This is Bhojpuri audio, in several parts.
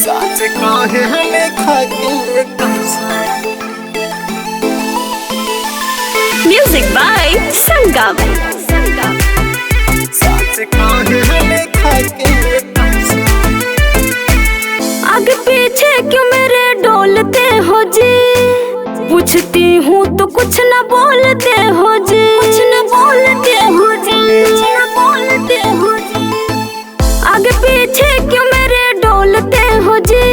साथ काहे लिखा के कसम। म्यूजिक बाय संगम। साथ काहे लिखा के कसम। आगे पीछे क्यों मेरे डोलते हो जी, पूछती हूँ तो कुछ न बोलते हो जी, कुछ न बोलते हो जी, कुछ न बोलते हो जी। आगे पीछे क्यों मेरे डोलते हो जी,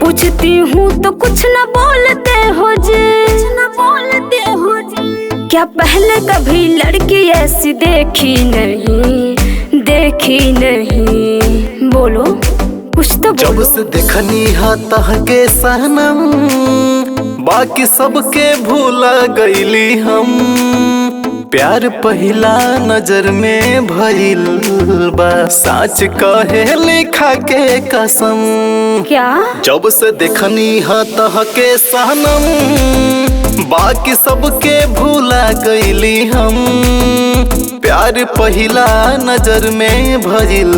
पूछती हूँ तो कुछ न बोलते हो जी, कुछ न बोलते हो जी। क्या पहले कभी लड़की ऐसी देखी नहीं, देखी नहीं, बोलो कुछ तो बोलो। जब से देखनी हा तहके सनम, बाकी सबके भूला गईली हम। प्यार पहिला नजर में भइल बा, साच कहे लिखा के कसम। क्या जब से देखनी हा तहके सनम, बाकी सबके भूला गईली हम। प्यार पहिला नजर में भइल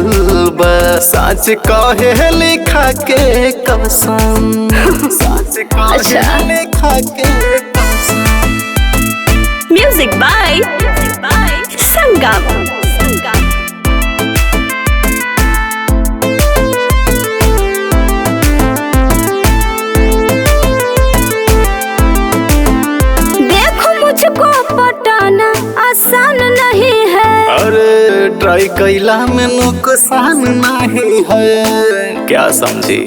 बा, साच कहे लिखा के कसम। साच कहे लिखा के कसम। म्यूजिक बाय संगम। देखो मुझको पटाना आसान नहीं है, अरे ट्राई कैला में नुकसान नहीं है। क्या समझी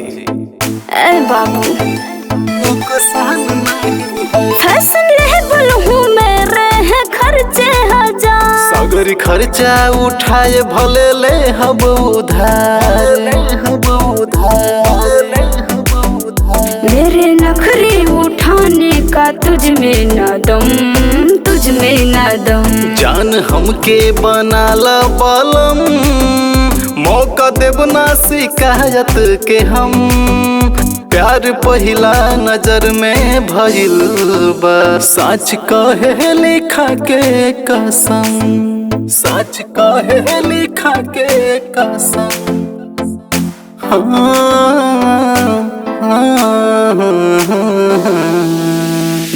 ए बाबू, नुकसान नहीं है। फैशनेबल हूँ मेरे हैं खर्चे हजार, सागर खर्चा उठाए भले ले हब उधार, ले हब उधार, ले हब उधार। मेरे नखरे उठाने का तुझ में ना दम, तुझ में ना दम। जान हमके बनाला बालम, मौका देव ना शिकायत के हम। प्यार पहिला नजर में भइल बा, साच कहे लिखा के कसम। साच कहे लिखा के कसम।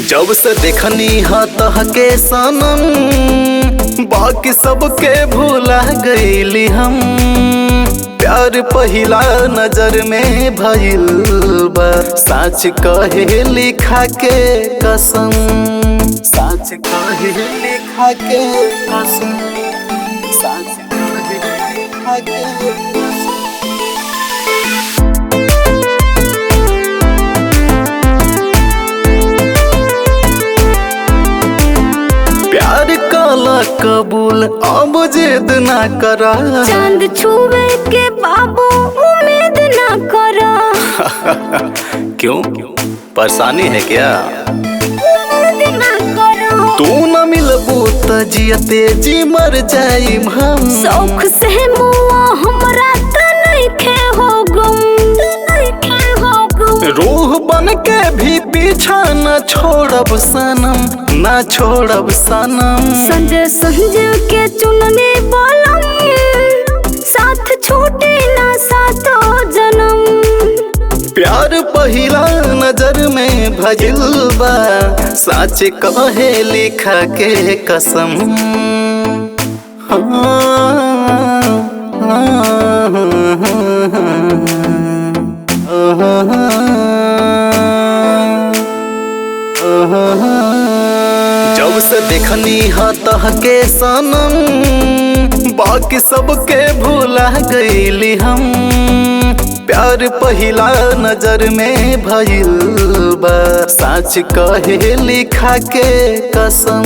जब से देखनी हा तहके सनम, बाकी सबके भूला गईली हम। प्यार पहिला नजर में भइल बा, साच कहे लिखा के कसम। साच कहे लिखा के कसम। साच कहे लिखा के कसम। प्यार काला कबूल, अब जिद ना करा। चांद छुए के बाबू उम्मीद ना करा। क्यों, परेशानी है क्या? उम्मीद ना करा। तू न मिलबू त जियते जी मर जाइम हम। शौक से मुआ हमरा त नइखे हो गम, नइखे हो गम। रूह बन के भी पीछा न छोड़ब सनम, न छोड़ब सनम। संजय संजीव के चुनने बालम, साथ छूटे ना साथों जन्म। प्यार पहिला नजर में भइल बा, साच कहे लिखा के कसम। जब से देखनी हा तहके सनम, बाकी सबके भूला गईली हम। प्यार पहिला नजर में भइल बा, साच कहे लिखा के कसम।